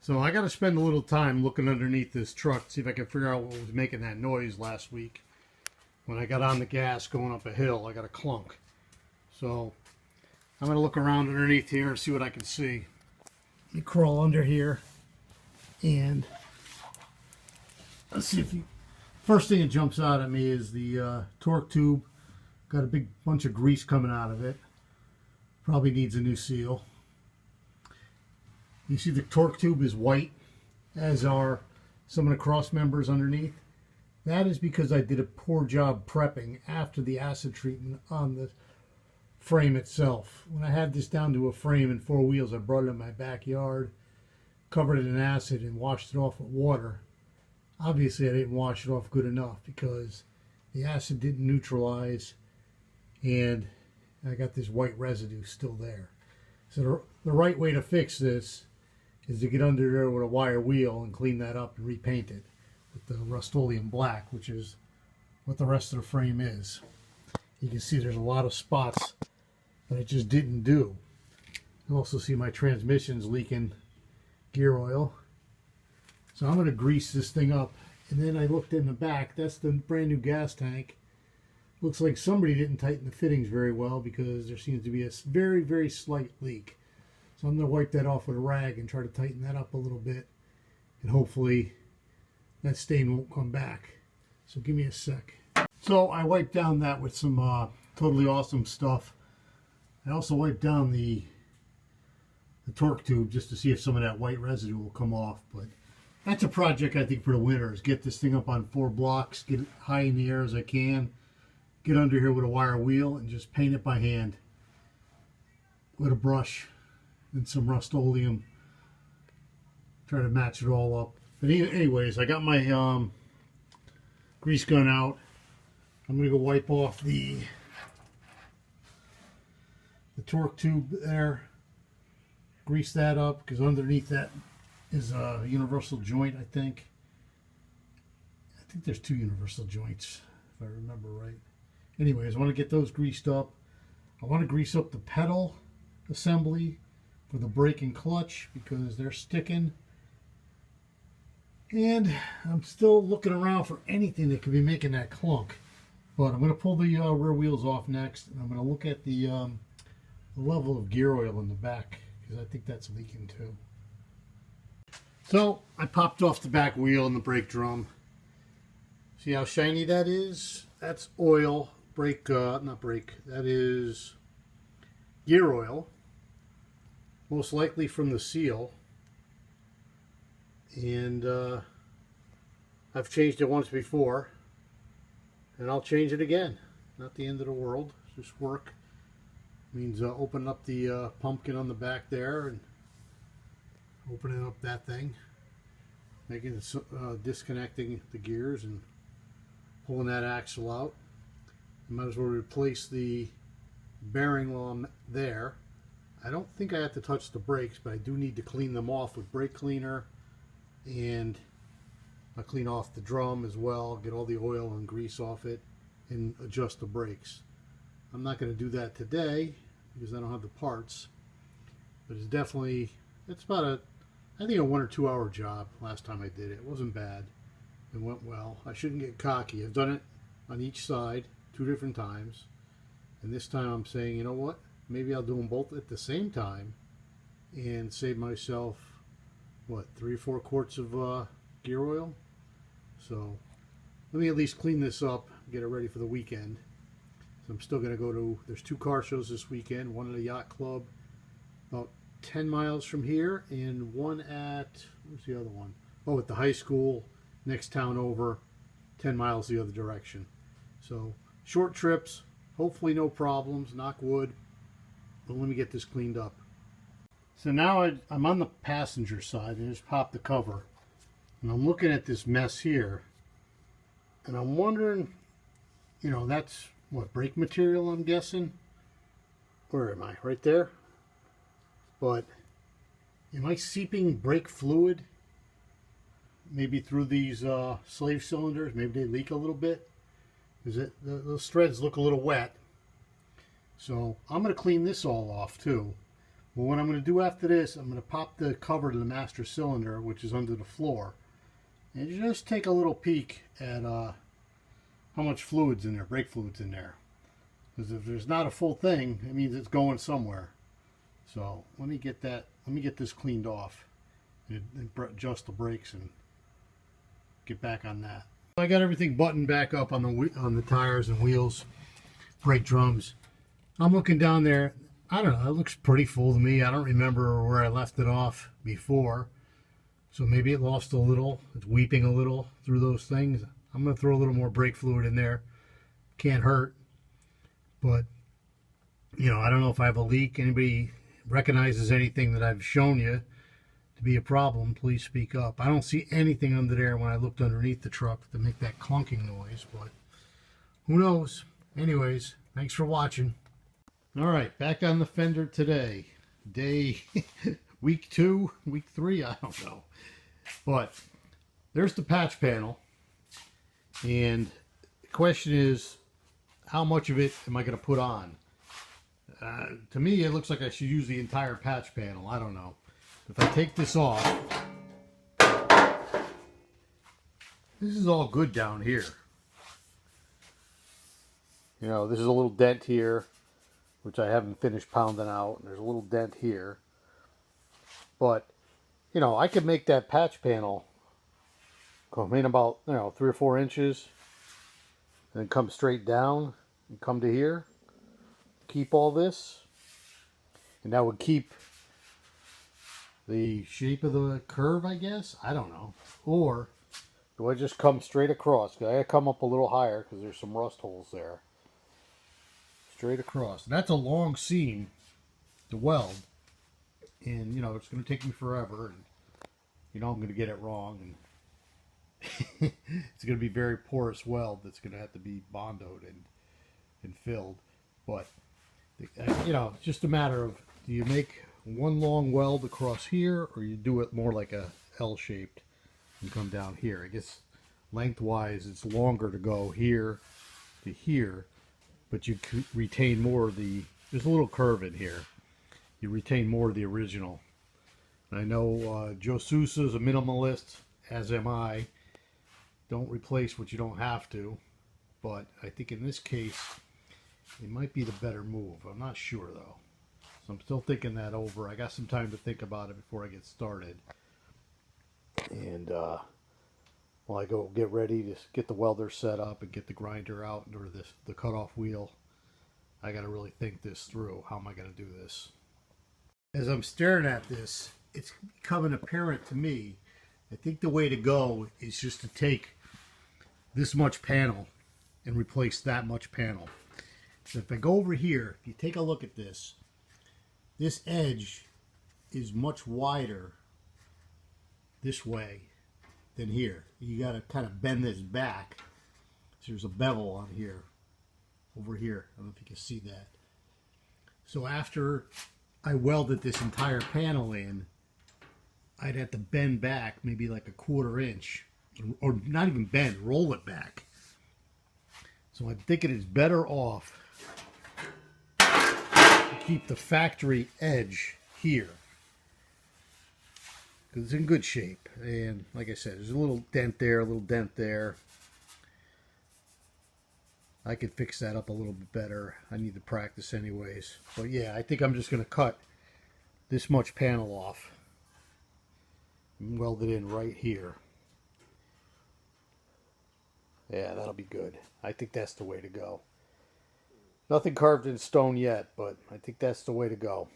So I got to spend a little time looking underneath this truck, see if I can figure out what was making that noise last week. When I got on the gas going up a hill, I got a clunk. So I'm going to look around underneath here and see what I can see. Let me crawl under here and let's see if you... First thing that jumps out at me is the torque tube. Got a big bunch of grease coming out of it. Probably needs a new seal. You see the torque tube is white, as are some of the cross members underneath. That is because I did a poor job prepping after the acid treatment on the frame itself. When I had this down to a frame and 4 wheels, I brought it in my backyard, covered it in acid and washed it off with water. Obviously I didn't wash it off good enough because the acid didn't neutralize and I got this white residue still there. So the right way to fix this is to get under there with a wire wheel and clean that up and repaint it with the Rust-Oleum black, which is what the rest of the frame is. You can see there's a lot of spots that I just didn't do. You also see my transmission's leaking gear oil. So I'm going to grease this thing up. And then I looked in the back. That's the brand new gas tank. Looks like somebody didn't tighten the fittings very well because there seems to be a very, very slight leak. So I'm going to wipe that off with a rag and try to tighten that up a little bit. And hopefully that stain won't come back. So give me a sec. So I wiped down that with some totally awesome stuff. I also wiped down the torque tube just to see if some of that white residue will come off. But that's a project I think for the winter, is get this thing up on 4 blocks, get it high in the air as I can, get under here with a wire wheel and just paint it by hand with a brush and some Rust-Oleum. Try to match it all up. But anyways, I got my grease gun out. I'm going to go wipe off the torque tube there. Grease that up because underneath that is a universal joint, I think. I think there's 2 universal joints, if I remember right. Anyways, I want to get those greased up. I want to grease up the pedal assembly for the brake and clutch because they're sticking. And I'm still looking around for anything that could be making that clunk. But I'm going to pull the rear wheels off next, and I'm going to look at the level of gear oil in the back because I think that's leaking too. So I popped off the back wheel and the brake drum. See how shiny that is? That's oil. Brake, not brake. That is gear oil. Most likely from the seal. And I've changed it once before. And I'll change it again. Not the end of the world. It's just work. Means opening up the pumpkin on the back there and opening up that thing, making disconnecting the gears and pulling that axle out. You might as well replace the bearing while I'm there. I don't think I have to touch the brakes, but I do need to clean them off with brake cleaner, and I'll clean off the drum as well, get all the oil and grease off it, and adjust the brakes. I'm not going to do that today because I don't have the parts, but it's definitely, it's about a, I think a 1 or 2 hour job last time I did it. It wasn't bad. It went well. I shouldn't get cocky. I've done it on each side 2 different times, and this time I'm saying, you know what, maybe I'll do them both at the same time and save myself, what, 3 or 4 quarts of gear oil. So let me at least clean this up, get it ready for the weekend. So I'm still going to go to, there's 2 car shows this weekend, one at a yacht club about 10 miles from here, and one at, where's the other one? Oh, at the high school next town over, 10 miles the other direction. So short trips, hopefully no problems, knock wood, but let me get this cleaned up. So now I'm on the passenger side and just popped the cover, and I'm looking at this mess here, and I'm wondering, you know, that's what, brake material, I'm guessing? Where am I? Right there? But am I seeping brake fluid? Maybe through these slave cylinders? Maybe they leak a little bit? Because those threads look a little wet. So I'm going to clean this all off too. Well, what I'm going to do after this, I'm going to pop the cover to the master cylinder, which is under the floor, and just take a little peek at how much fluid's in there, brake fluid's in there. Because if there's not a full thing, it means it's going somewhere. So let me get this cleaned off and adjust the brakes and get back on that. I got everything buttoned back up on the tires and wheels, brake drums. I'm looking down there. I don't know, it looks pretty full to me. I don't remember where I left it off before. So maybe it lost a little. It's weeping a little through those things. I'm going to throw a little more brake fluid in there. Can't hurt. But, you know, I don't know if I have a leak. Anybody recognizes anything that I've shown you to be a problem, please speak up. I don't see anything under there when I looked underneath the truck to make that clunking noise, but who knows? Anyways, thanks for watching. All right, back on the Fender today. Day, week 2, week 3, I don't know. But there's the patch panel. And the question is, how much of it am I going to put on? To me, it looks like I should use the entire patch panel. I don't know. If I take this off, this is all good down here. You know, this is a little dent here, which I haven't finished pounding out. And there's a little dent here. But, you know, I could make that patch panel come in about, you know, 3 or 4 inches. And then come straight down and come to here. Keep all this. And that would keep the shape of the curve, I guess. I don't know. Or do I just come straight across? I gotta come up a little higher because there's some rust holes there. Straight across. And that's a long seam to weld. And, you know, it's going to take me forever. And, you know, I'm going to get it wrong. And it's going to be very porous weld that's going to have to be bondoed and filled. But, you know, it's just a matter of, do you make one long weld across here, or you do it more like a L-shaped and come down here? I guess lengthwise it's longer to go here to here, but you retain more of the, there's a little curve in here. You retain more of the original. And I know Joe Sousa is a minimalist, as am I. Don't replace what you don't have to. But I think in this case, it might be the better move. I'm not sure, though. So I'm still thinking that over. I got some time to think about it before I get started. And while I go get ready to get the welder set up and get the grinder out, or the cutoff wheel, I got to really think this through. How am I going to do this? As I'm staring at this, it's becoming apparent to me, I think the way to go is just to take this much panel and replace that much panel. So if I go over here, if you take a look at this, this edge is much wider this way than here. You got to kind of bend this back. So there's a bevel on here, over here. I don't know if you can see that. So after I welded this entire panel in, I'd have to bend back maybe like a 1/4 inch, or not even bend, roll it back. So I'm thinking it's better off to keep the factory edge here, because it's in good shape. And like I said, there's a little dent there, a little dent there. I could fix that up a little bit better. I need to practice anyways. But yeah, I think I'm just going to cut this much panel off and weld it in right here. Yeah, that'll be good. I think that's the way to go. Nothing carved in stone yet, but I think that's the way to go.